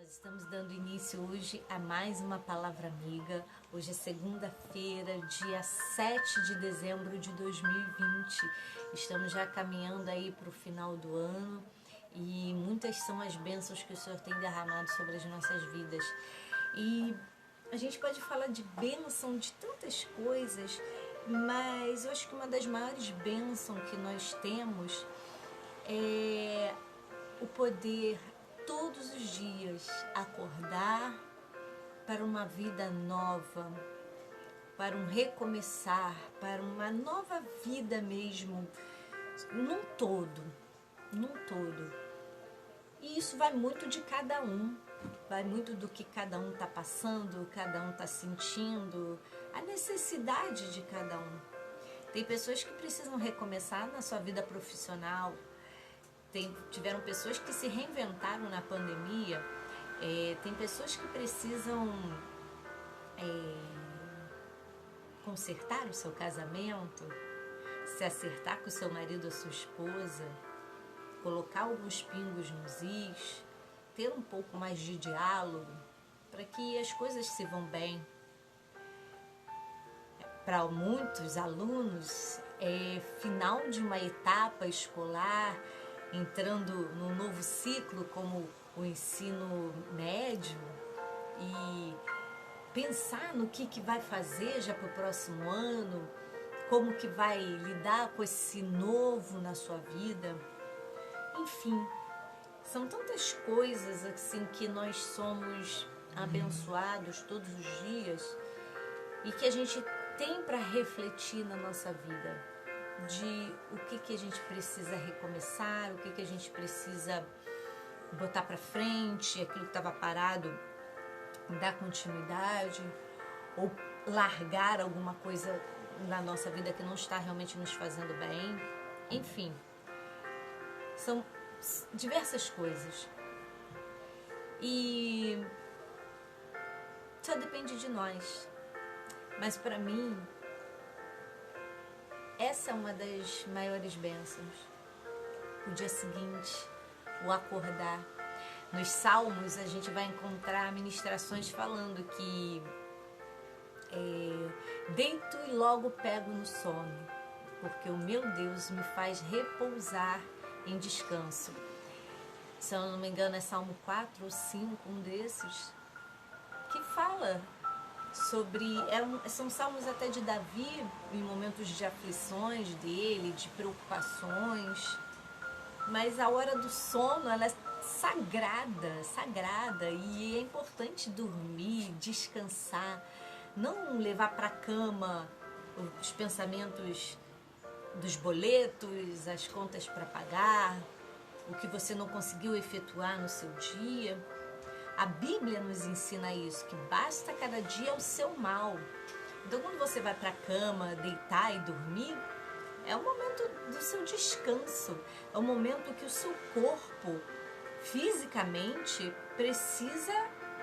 Nós estamos dando início hoje a mais uma Palavra Amiga. Hoje é segunda-feira, dia 7 de dezembro de 2020. Estamos já caminhando aí para o final do ano e muitas são as bênçãos que o Senhor tem derramado sobre as nossas vidas. E a gente pode falar de bênção de tantas coisas, mas eu acho que uma das maiores bênçãos que nós temos é o poder todos os dias acordar para uma vida nova, para um recomeçar, para uma nova vida mesmo, num todo. E isso vai muito de cada um, vai muito do que cada um está passando, cada um está sentindo, a necessidade de cada um. Tem pessoas que precisam recomeçar na sua vida profissional. Tiveram pessoas que se reinventaram na pandemia, tem pessoas que precisam consertar o seu casamento, se acertar com o seu marido ou sua esposa, colocar alguns pingos nos is, ter um pouco mais de diálogo para que as coisas se vão bem. Para muitos alunos, é final de uma etapa escolar, entrando num novo ciclo como o ensino médio e pensar no que vai fazer já para o próximo ano, como que vai lidar com esse novo na sua vida. Enfim, são tantas coisas assim que nós somos abençoados todos os dias e que a gente tem para refletir na nossa vida. De o que a gente precisa recomeçar, o que a gente precisa botar para frente, aquilo que estava parado, dar continuidade, ou largar alguma coisa na nossa vida que não está realmente nos fazendo bem. Enfim, são diversas coisas. E só depende de nós. Mas para mim, essa é uma das maiores bênçãos. O dia seguinte, o acordar. Nos Salmos a gente vai encontrar ministrações falando que deito e logo pego no sono, porque o meu Deus me faz repousar em descanso. Se eu não me engano é Salmo 4 ou 5, um desses, que fala sobre, são salmos até de Davi, em momentos de aflições dele, de preocupações, mas a hora do sono ela é sagrada, e é importante dormir, descansar, não levar para a cama os pensamentos dos boletos, as contas para pagar, o que você não conseguiu efetuar no seu dia. A Bíblia nos ensina isso, que basta cada dia o seu mal. Então, quando você vai para a cama, deitar e dormir, é o momento do seu descanso. É o momento que o seu corpo, fisicamente, precisa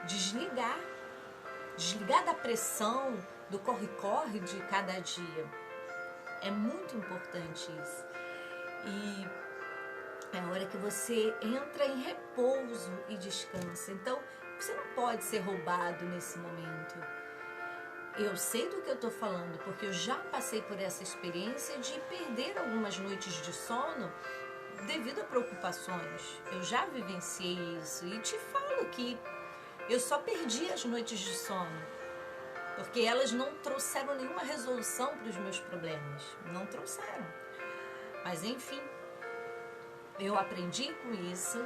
desligar. Desligar da pressão, do corre-corre de cada dia. É muito importante isso. E é a hora que você entra em repouso e descansa. Então, você não pode ser roubado nesse momento. Eu sei do que eu estou falando, porque eu já passei por essa experiência de perder algumas noites de sono devido a preocupações. Eu já vivenciei isso e te falo que eu só perdi as noites de sono, porque elas não trouxeram nenhuma resolução para os meus problemas. Não trouxeram. Mas, enfim, eu aprendi com isso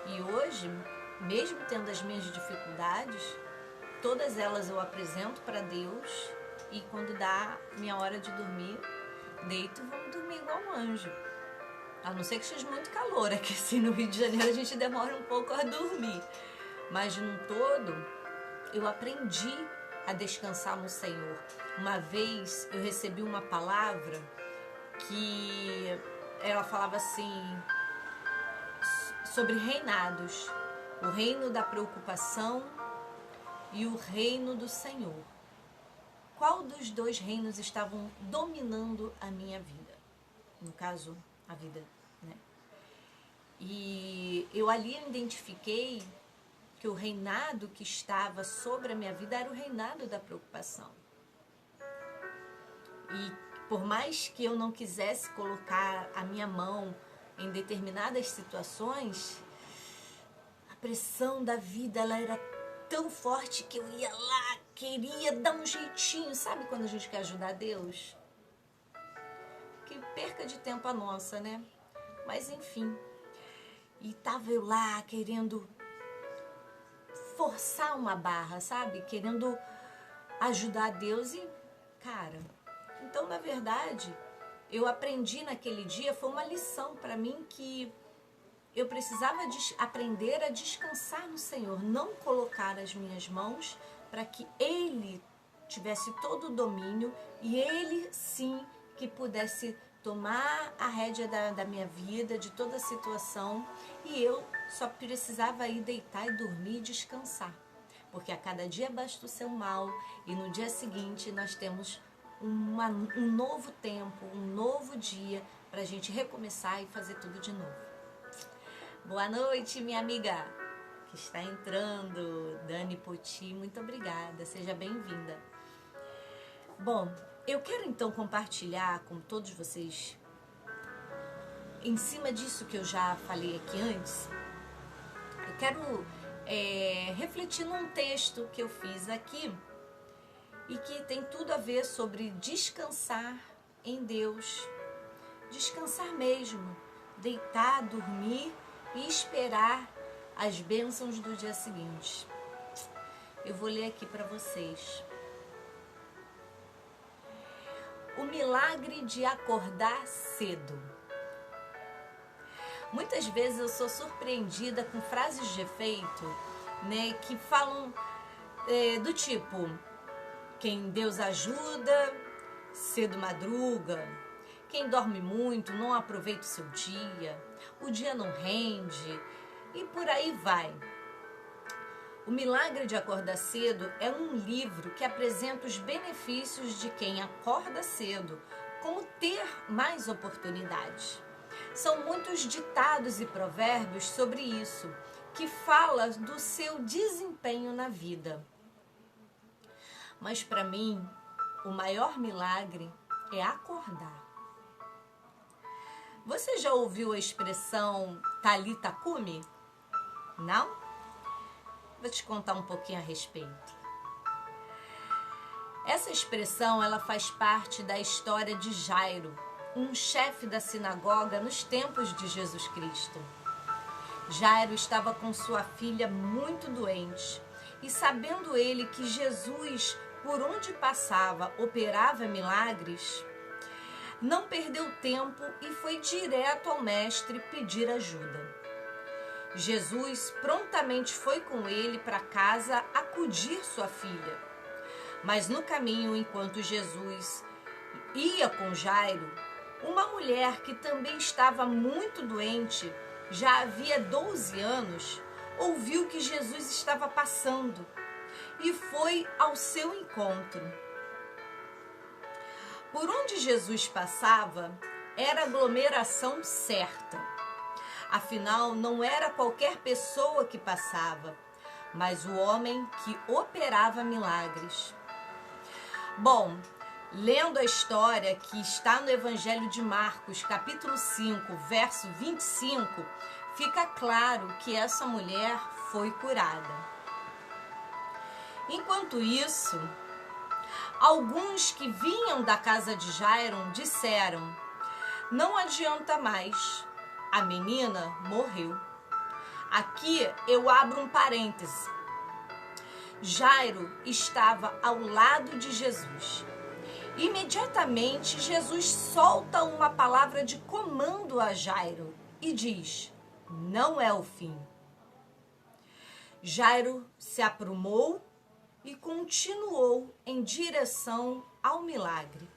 e hoje, mesmo tendo as minhas dificuldades, todas elas eu apresento para Deus e quando dá minha hora de dormir, deito e vou dormir igual um anjo. A não ser que esteja muito calor, é que assim no Rio de Janeiro a gente demora um pouco a dormir. Mas num todo, eu aprendi a descansar no Senhor. Uma vez eu recebi uma palavra que ela falava assim, sobre reinados, o reino da preocupação e o reino do Senhor. Qual dos dois reinos estavam dominando a minha vida? No caso, a vida, né? E eu ali identifiquei que o reinado que estava sobre a minha vida era o reinado da preocupação. E por mais que eu não quisesse colocar a minha mão em determinadas situações, a pressão da vida ela era tão forte que eu ia lá, queria dar um jeitinho. Sabe quando a gente quer ajudar Deus? Que perca de tempo a nossa, né? Mas enfim. E tava eu lá querendo forçar uma barra, sabe? Querendo ajudar Deus e, cara, então na verdade eu aprendi naquele dia, foi uma lição para mim que eu precisava aprender a descansar no Senhor, não colocar as minhas mãos para que Ele tivesse todo o domínio e Ele sim que pudesse tomar a rédea da minha vida, de toda a situação, e eu só precisava ir deitar e dormir e descansar. Porque a cada dia basta o seu mal e no dia seguinte nós temos um novo tempo, um novo dia para a gente recomeçar e fazer tudo de novo. Boa noite, minha amiga que está entrando, Dani Poti, muito obrigada, seja bem-vinda. Bom, eu quero então compartilhar com todos vocês, em cima disso que eu já falei aqui antes, eu quero refletir num texto que eu fiz aqui e que tem tudo a ver sobre descansar em Deus, descansar mesmo, deitar, dormir e esperar as bênçãos do dia seguinte. Eu vou ler aqui para vocês. O milagre de acordar cedo. Muitas vezes eu sou surpreendida com frases de efeito, né, que falam do tipo: quem Deus ajuda, cedo madruga. Quem dorme muito não aproveita o seu dia. O dia não rende. E por aí vai. O Milagre de Acordar Cedo é um livro que apresenta os benefícios de quem acorda cedo, como ter mais oportunidades. São muitos ditados e provérbios sobre isso, que falam do seu desempenho na vida. Mas para mim, o maior milagre é acordar. Você já ouviu a expressão Talitha Cumi? Não? Vou te contar um pouquinho a respeito. Essa expressão ela faz parte da história de Jairo, um chefe da sinagoga nos tempos de Jesus Cristo. Jairo estava com sua filha muito doente e, sabendo ele que Jesus, por onde passava, operava milagres, não perdeu tempo e foi direto ao mestre pedir ajuda. Jesus prontamente foi com ele para casa acudir sua filha. Mas no caminho, enquanto Jesus ia com Jairo, uma mulher que também estava muito doente, já havia 12 anos, ouviu que Jesus estava passando e foi ao seu encontro. Por onde Jesus passava, era aglomeração certa. Afinal, não era qualquer pessoa que passava, mas o homem que operava milagres. Bom, lendo a história que está no Evangelho de Marcos, capítulo 5, verso 25, fica claro que essa mulher foi curada. Enquanto isso, alguns que vinham da casa de Jairo disseram: não adianta mais, a menina morreu. Aqui eu abro um parêntese. Jairo estava ao lado de Jesus. Imediatamente Jesus solta uma palavra de comando a Jairo e diz: não é o fim. Jairo se aprumou e continuou em direção ao milagre.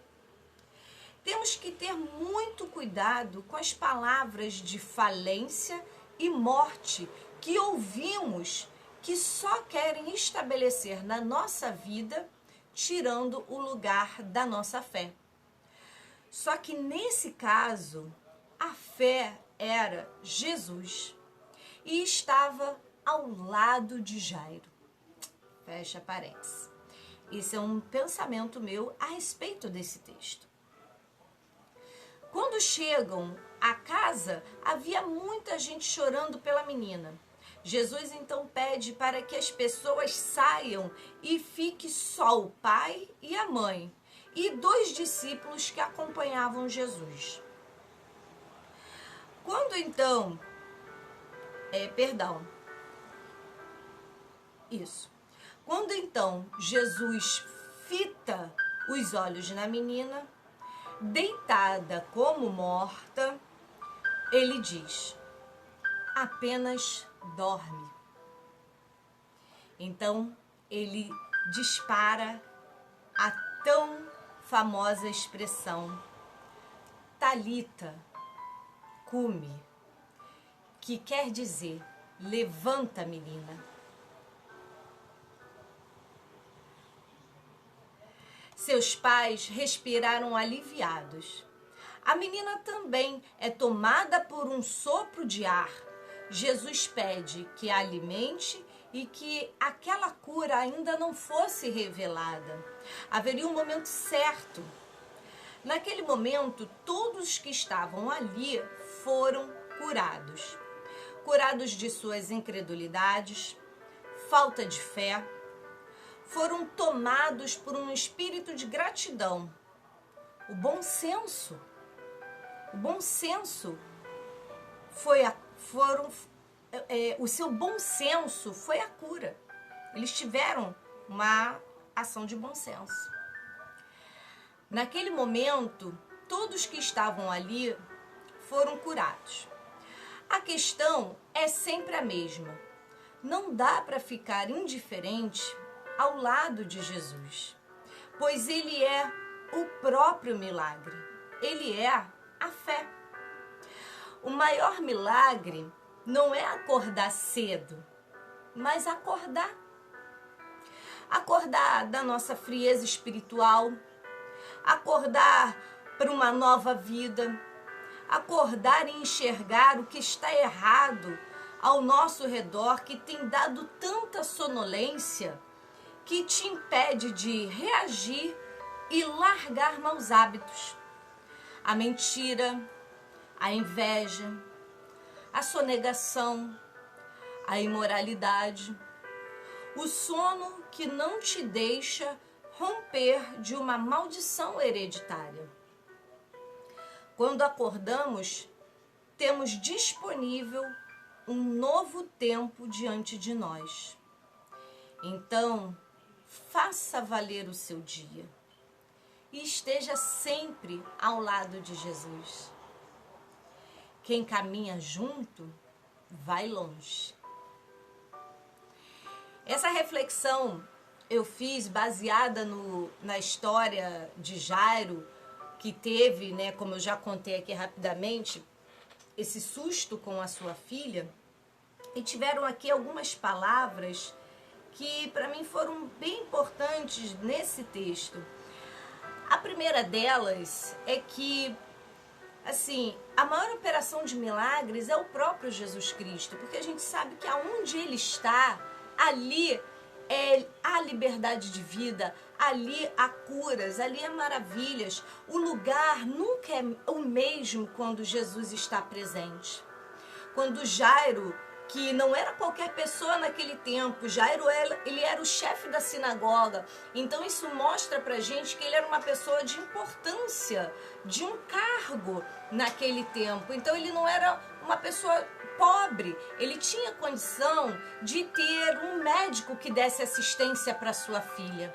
Temos que ter muito cuidado com as palavras de falência e morte que ouvimos, que só querem estabelecer na nossa vida, tirando o lugar da nossa fé. Só que nesse caso, a fé era Jesus e estava ao lado de Jairo. Fecha parênteses. Esse é um pensamento meu a respeito desse texto. Quando chegam à casa, havia muita gente chorando pela menina. Jesus então pede para que as pessoas saiam e fique só o pai e a mãe e 2 discípulos que acompanhavam Jesus. Quando então, Quando então Jesus fita os olhos na menina, deitada como morta, ele diz: apenas dorme. Então ele dispara a tão famosa expressão Talita cumi, que quer dizer levanta, menina. Seus pais respiraram aliviados. A menina também é tomada por um sopro de ar. Jesus pede que a alimente e que aquela cura ainda não fosse revelada. Haveria um momento certo. Naquele momento, todos que estavam ali foram curados. Curados de suas incredulidades, falta de fé, foram tomados por um espírito de gratidão. O bom senso o seu bom senso foi a cura. Eles tiveram uma ação de bom senso. Naquele momento, todos que estavam ali foram curados. A questão é sempre a mesma. Não dá para ficar indiferente ao lado de Jesus, pois ele é o próprio milagre. Ele é a fé. O maior milagre não é acordar cedo, mas acordar. Acordar da nossa frieza espiritual, acordar para uma nova vida, acordar e enxergar o que está errado ao nosso redor, que tem dado tanta sonolência, que te impede de reagir e largar maus hábitos. A mentira, a inveja, a sonegação, a imoralidade, o sono que não te deixa romper de uma maldição hereditária. Quando acordamos, temos disponível um novo tempo diante de nós. Então, faça valer o seu dia e esteja sempre ao lado de Jesus. Quem caminha junto, vai longe. Essa reflexão eu fiz baseada na história de Jairo, que teve, como eu já contei aqui rapidamente, esse susto com a sua filha. E tiveram aqui algumas palavras que para mim foram bem importantes nesse texto. A primeira delas é que, assim, a maior operação de milagres é o próprio Jesus Cristo, porque a gente sabe que aonde ele está, ali há liberdade de vida, ali há curas, ali há maravilhas. O lugar nunca é o mesmo quando Jesus está presente. Quando Jairo, que não era qualquer pessoa naquele tempo, Jairo ele era o chefe da sinagoga, então isso mostra pra gente que ele era uma pessoa de importância, de um cargo naquele tempo. Então ele não era uma pessoa pobre, ele tinha condição de ter um médico que desse assistência para sua filha.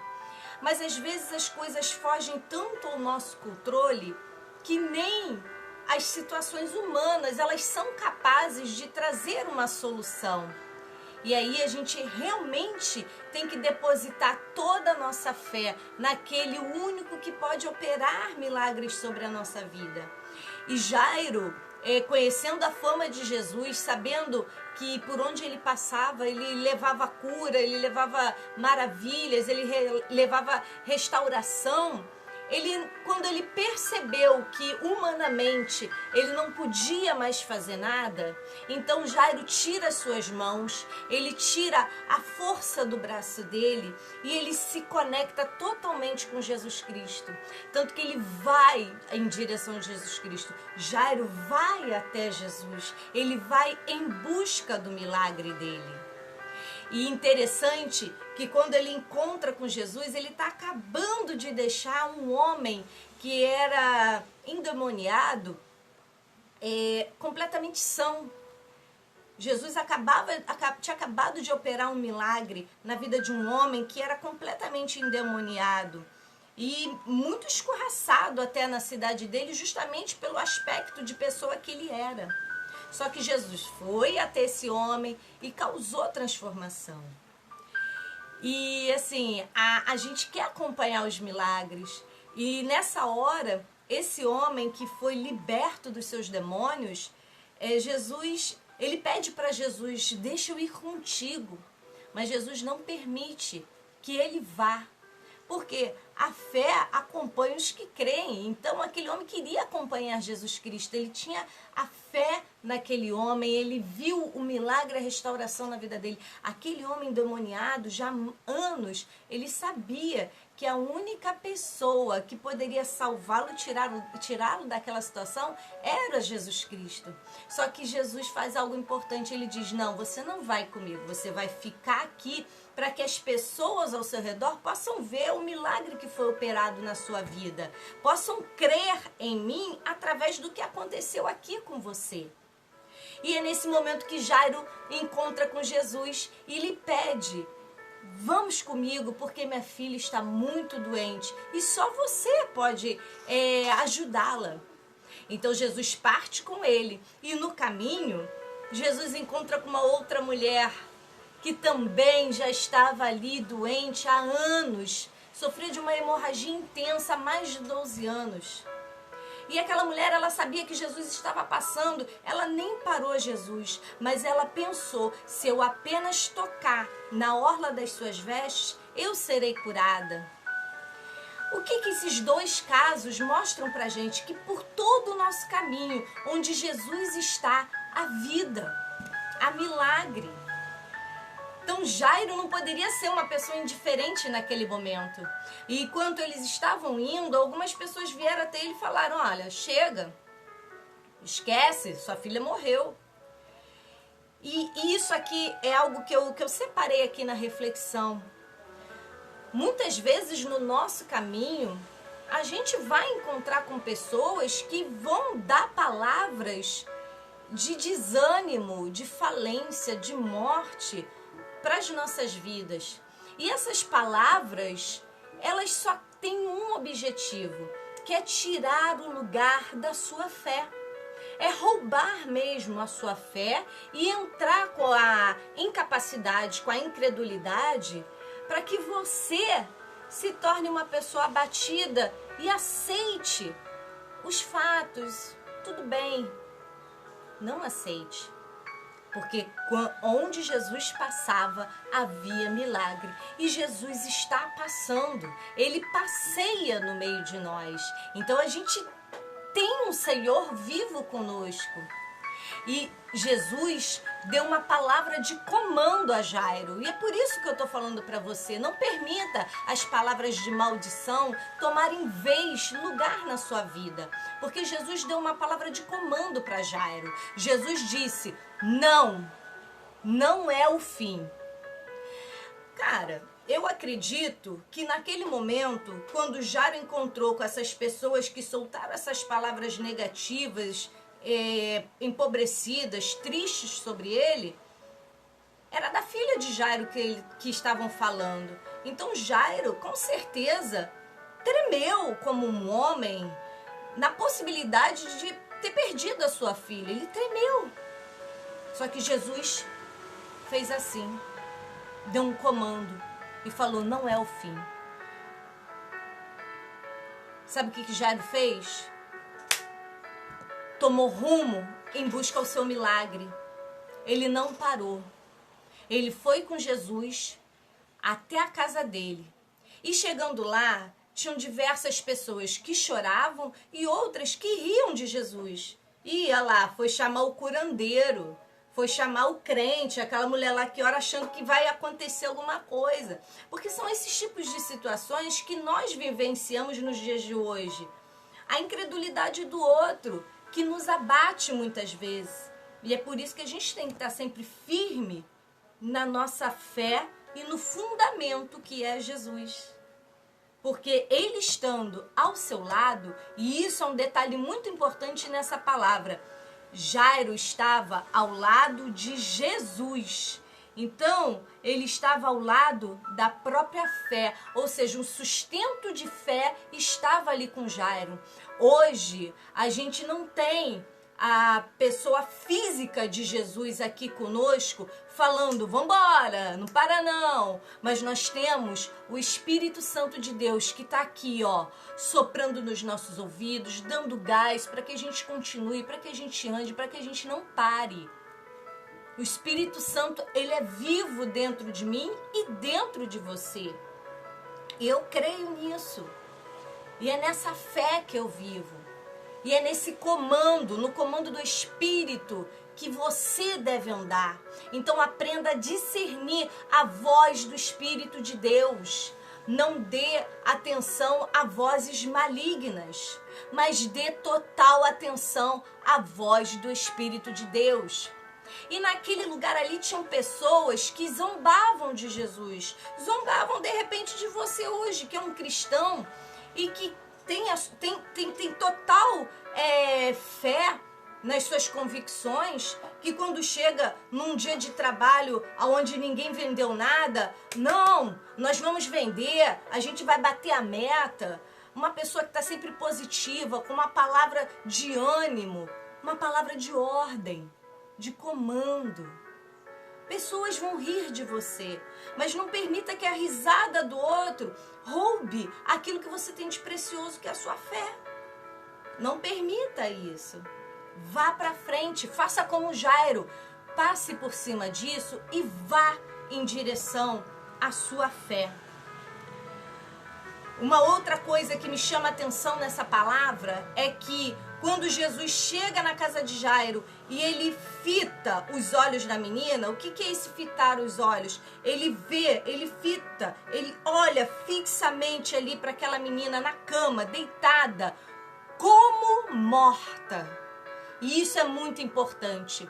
Mas às vezes as coisas fogem tanto ao nosso controle que nem as situações humanas, elas são capazes de trazer uma solução. E aí a gente realmente tem que depositar toda a nossa fé naquele único que pode operar milagres sobre a nossa vida. E Jairo, conhecendo a fama de Jesus, sabendo que por onde ele passava, ele levava cura, ele levava maravilhas, ele levava restauração, quando ele percebeu que humanamente ele não podia mais fazer nada, então Jairo tira as suas mãos, ele tira a força do braço dele e ele se conecta totalmente com Jesus Cristo. Tanto que ele vai em direção a Jesus Cristo. Jairo vai até Jesus, ele vai em busca do milagre dele. E interessante que quando ele encontra com Jesus, ele está acabando de deixar um homem que era endemoniado completamente são. Jesus tinha acabado de operar um milagre na vida de um homem que era completamente endemoniado e muito escorraçado até na cidade dele, justamente pelo aspecto de pessoa que ele era. Só que Jesus foi até esse homem e causou transformação. E assim, a gente quer acompanhar os milagres. E nessa hora, esse homem que foi liberto dos seus demônios, ele pede para Jesus, deixa eu ir contigo. Mas Jesus não permite que ele vá. Porque a fé acompanha os que creem. Então aquele homem queria acompanhar Jesus Cristo. Ele tinha a fé naquele homem. Ele viu o milagre, a restauração na vida dele. Aquele homem endemoniado, já há anos, ele sabia que a única pessoa que poderia salvá-lo e tirá-lo daquela situação era Jesus Cristo. Só que Jesus faz algo importante. Ele diz, não, você não vai comigo. Você vai ficar aqui para que as pessoas ao seu redor possam ver o milagre que foi operado na sua vida. Possam crer em mim através do que aconteceu aqui com você. E é nesse momento que Jairo encontra com Jesus e lhe pede, vamos comigo porque minha filha está muito doente e só você pode ajudá-la. Então Jesus parte com ele e no caminho Jesus encontra com uma outra mulher que também já estava ali doente há anos, sofria de uma hemorragia intensa há mais de 12 anos. E aquela mulher, ela sabia que Jesus estava passando, ela nem parou Jesus, mas ela pensou, se eu apenas tocar na orla das suas vestes, eu serei curada. O que esses dois casos mostram pra gente? Que por todo o nosso caminho, onde Jesus está, há vida, há milagre. Então Jairo não poderia ser uma pessoa indiferente naquele momento. E enquanto eles estavam indo, algumas pessoas vieram até ele e falaram, olha, chega, esquece, sua filha morreu. E isso aqui é algo que eu separei aqui na reflexão. Muitas vezes no nosso caminho, a gente vai encontrar com pessoas que vão dar palavras de desânimo, de falência, de morte para as nossas vidas. E essas palavras, elas só têm um objetivo, que é tirar o lugar da sua fé. É roubar mesmo a sua fé e entrar com a incapacidade, com a incredulidade, para que você se torne uma pessoa abatida e aceite os fatos. Tudo bem, não aceite. Porque onde Jesus passava, havia milagre. E Jesus está passando. Ele passeia no meio de nós. Então a gente tem um Senhor vivo conosco. E Jesus deu uma palavra de comando a Jairo. E é por isso que eu estou falando para você. Não permita as palavras de maldição tomarem lugar na sua vida. Porque Jesus deu uma palavra de comando para Jairo. Jesus disse, não é o fim. Cara, eu acredito que naquele momento, quando Jairo encontrou com essas pessoas que soltaram essas palavras negativas, empobrecidas, tristes sobre ele, era da filha de Jairo que estavam falando. Então Jairo, com certeza, tremeu como um homem na possibilidade de ter perdido a sua filha. Ele tremeu. Só que Jesus fez assim, deu um comando e falou, não é o fim. Sabe o que Jairo fez? Tomou rumo em busca ao seu milagre. Ele não parou. Ele foi com Jesus até a casa dele. E chegando lá, tinham diversas pessoas que choravam e outras que riam de Jesus. Ia lá, foi chamar o curandeiro, foi chamar o crente, aquela mulher lá que ora achando que vai acontecer alguma coisa. Porque são esses tipos de situações que nós vivenciamos nos dias de hoje. A incredulidade do outro, que nos abate muitas vezes. E é por isso que a gente tem que estar sempre firme na nossa fé e no fundamento que é Jesus. Porque ele estando ao seu lado, e isso é um detalhe muito importante nessa palavra, Jairo estava ao lado de Jesus. Então, ele estava ao lado da própria fé, ou seja, um sustento de fé estava ali com Jairo. Hoje, a gente não tem a pessoa física de Jesus aqui conosco falando, vambora, não para não. Mas nós temos o Espírito Santo de Deus que está aqui, ó, soprando nos nossos ouvidos, dando gás para que a gente continue, para que a gente ande, para que a gente não pare. O Espírito Santo, ele é vivo dentro de mim e dentro de você. Eu creio nisso. E é nessa fé que eu vivo. E é nesse comando, no comando do Espírito, que você deve andar. Então aprenda a discernir a voz do Espírito de Deus. Não dê atenção a vozes malignas, mas dê total atenção à voz do Espírito de Deus. E naquele lugar ali tinham pessoas que zombavam de Jesus. Zombavam de repente de você hoje, que é um cristão e que tem total fé nas suas convicções, que quando chega num dia de trabalho onde ninguém vendeu nada, não, nós vamos vender, a gente vai bater a meta. Uma pessoa que está sempre positiva, com uma palavra de ânimo, uma palavra de ordem, de comando. Pessoas vão rir de você, mas não permita que a risada do outro roube aquilo que você tem de precioso, que é a sua fé. Não permita isso. Vá para frente, faça como Jairo, passe por cima disso e vá em direção à sua fé. Uma outra coisa que me chama a atenção nessa palavra é que quando Jesus chega na casa de Jairo e ele fita os olhos da menina, o que é esse fitar os olhos? Ele vê, ele fita, ele olha fixamente ali para aquela menina na cama, deitada, como morta. E isso é muito importante.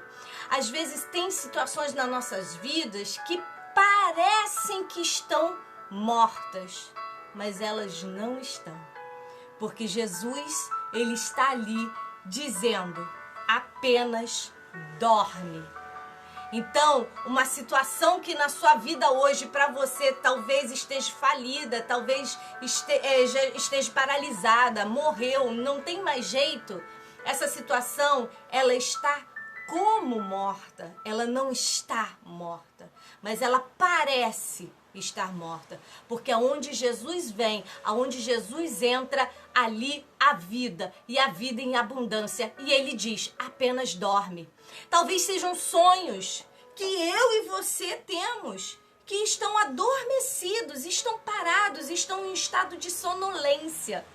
Às vezes tem situações nas nossas vidas que parecem que estão mortas, mas elas não estão. Porque Jesus, ele está ali dizendo, apenas dorme. Então, uma situação que na sua vida hoje para você talvez esteja falida, talvez esteja paralisada, morreu, não tem mais jeito, essa situação, ela está como morta, ela não está morta, mas ela parece estar morta, porque aonde Jesus vem, aonde Jesus entra, ali há vida, e a vida em abundância, e ele diz, apenas dorme. Talvez sejam sonhos que eu e você temos, que estão adormecidos, estão parados, estão em estado de sonolência,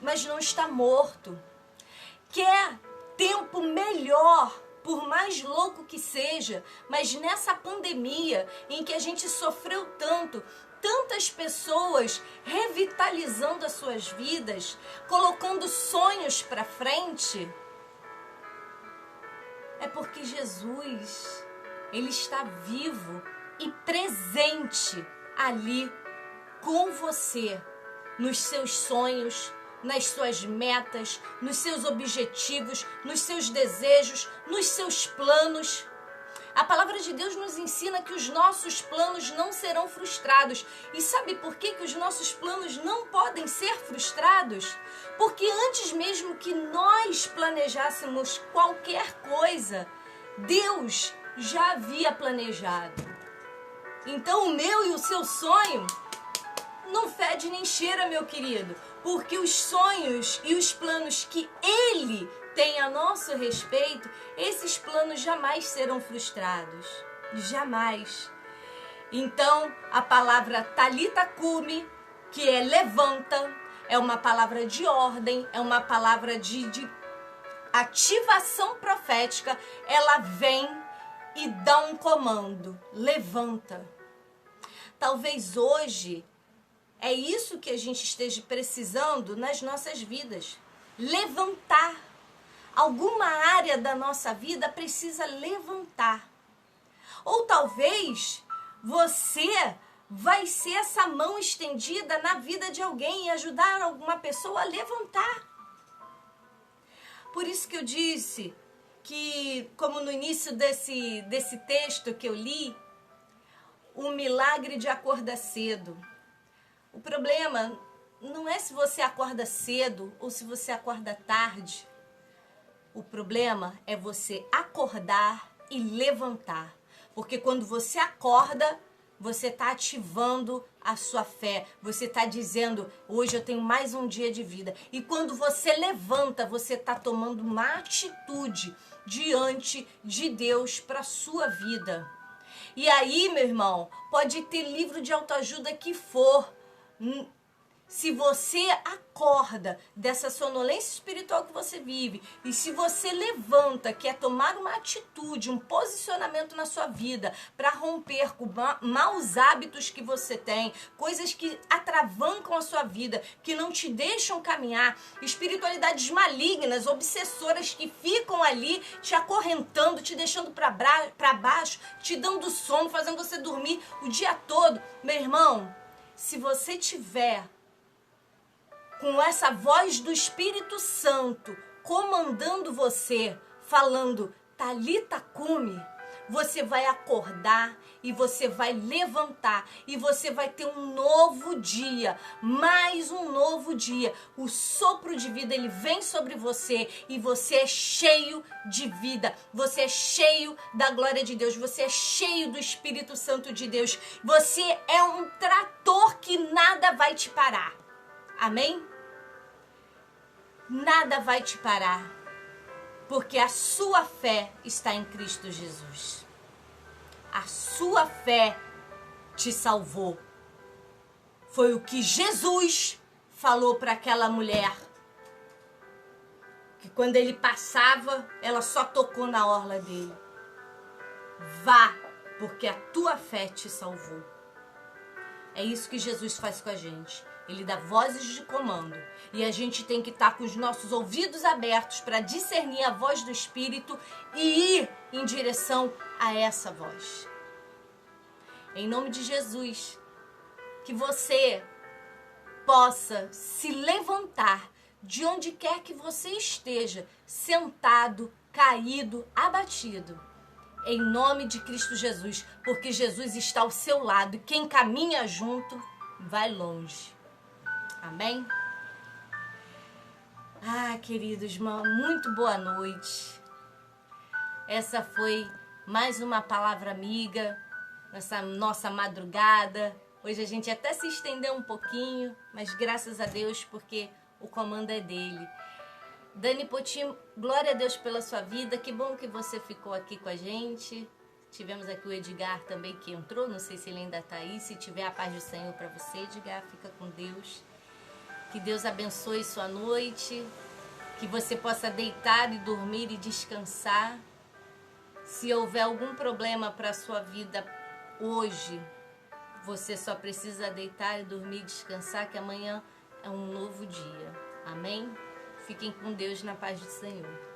mas não está morto. Quer tempo melhor, por mais louco que seja, mas nessa pandemia em que a gente sofreu tanto, tantas pessoas revitalizando as suas vidas, colocando sonhos para frente, é porque Jesus, ele está vivo e presente ali com você, nos seus sonhos, nas suas metas, nos seus objetivos, nos seus desejos, nos seus planos. A palavra de Deus nos ensina que os nossos planos não serão frustrados. E sabe por que os nossos planos não podem ser frustrados? Porque antes mesmo que nós planejássemos qualquer coisa, Deus já havia planejado. Então o meu e o seu sonho não fede nem cheira, meu querido, porque os sonhos e os planos que Ele tem a nosso respeito, esses planos jamais serão frustrados, jamais. Então, a palavra Talita Cumi que é levanta, é uma palavra de ordem, é uma palavra de ativação profética. Ela vem e dá um comando, levanta. Talvez hoje é isso que a gente esteja precisando nas nossas vidas, levantar. Alguma área da nossa vida precisa levantar. Ou talvez você vai ser essa mão estendida na vida de alguém e ajudar alguma pessoa a levantar. Por isso que eu disse que, como no início desse texto que eu li, o milagre de acordar cedo. O problema não é se você acorda cedo ou se você acorda tarde. O problema é você acordar e levantar. Porque quando você acorda, você está ativando a sua fé. Você está dizendo, hoje eu tenho mais um dia de vida. E quando você levanta, você está tomando uma atitude diante de Deus para a sua vida. E aí, meu irmão, pode ter livro de autoajuda que for. Se você acorda dessa sonolência espiritual que você vive e se você levanta, quer tomar uma atitude, um posicionamento na sua vida para romper com maus hábitos que você tem, coisas que atravancam a sua vida, que não te deixam caminhar, espiritualidades malignas, obsessoras que ficam ali te acorrentando, te deixando para baixo, te dando sono, fazendo você dormir o dia todo. Meu irmão, se você tiver com essa voz do Espírito Santo comandando você, falando Talita Cumi, você vai acordar e você vai levantar e você vai ter um novo dia, mais um novo dia. O sopro de vida, ele vem sobre você e você é cheio de vida, você é cheio da glória de Deus, você é cheio do Espírito Santo de Deus, você é um trator que nada vai te parar. Amém? Nada vai te parar, porque a sua fé está em Cristo Jesus. A sua fé te salvou. Foi o que Jesus falou para aquela mulher, que quando ele passava, ela só tocou na orla dele. Vá, porque a tua fé te salvou. É isso que Jesus faz com a gente. Ele dá vozes de comando. E a gente tem que estar com os nossos ouvidos abertos para discernir a voz do Espírito e ir em direção a essa voz. Em nome de Jesus, que você possa se levantar de onde quer que você esteja, sentado, caído, abatido. Em nome de Cristo Jesus, porque Jesus está ao seu lado e quem caminha junto vai longe. Amém? Ah, queridos, muito boa noite. Essa foi mais uma palavra amiga nessa nossa madrugada. Hoje a gente até se estendeu um pouquinho, mas graças a Deus, porque o comando é dele. Dani Potim, glória a Deus pela sua vida. Que bom que você ficou aqui com a gente. Tivemos aqui o Edgar também que entrou. Não sei se ele ainda está aí. Se tiver a paz do Senhor para você, Edgar, fica com Deus. Que Deus abençoe sua noite. Que você possa deitar e dormir e descansar. Se houver algum problema para a sua vida hoje, você só precisa deitar e dormir e descansar, que amanhã é um novo dia. Amém? Fiquem com Deus na paz do Senhor.